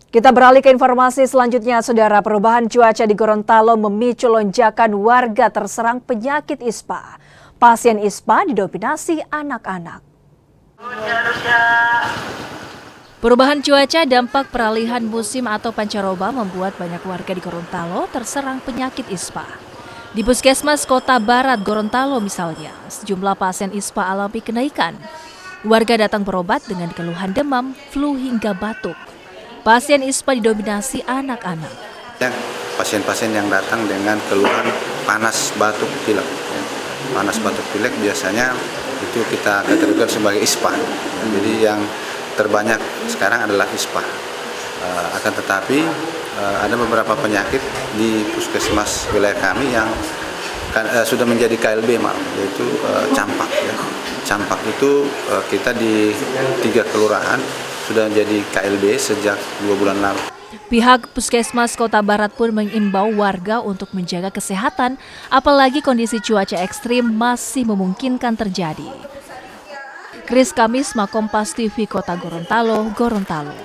Kita beralih ke informasi selanjutnya, Saudara. Perubahan cuaca di Gorontalo memicu lonjakan warga terserang penyakit ISPA. Pasien ISPA didominasi anak-anak. Perubahan cuaca dampak peralihan musim atau pancaroba membuat banyak warga di Gorontalo terserang penyakit ISPA. Di Puskesmas Kota Barat Gorontalo misalnya, sejumlah pasien ISPA alami kenaikan. Warga datang berobat dengan keluhan demam, flu hingga batuk. Pasien ISPA didominasi anak-anak. Pasien-pasien yang datang dengan keluhan panas, batuk, pilek. Panas, batuk, pilek biasanya itu kita kategorikan sebagai ISPA. Jadi yang terbanyak sekarang adalah ISPA. Akan tetapi ada beberapa penyakit di puskesmas wilayah kami yang sudah menjadi KLB, yaitu campak. Campak itu kita di 3 kelurahan sudah jadi KLB sejak 2 bulan lalu. Pihak Puskesmas Kota Barat pun mengimbau warga untuk menjaga kesehatan, apalagi kondisi cuaca ekstrim masih memungkinkan terjadi. Kris Kamis, Kompas TV Kota Gorontalo, Gorontalo.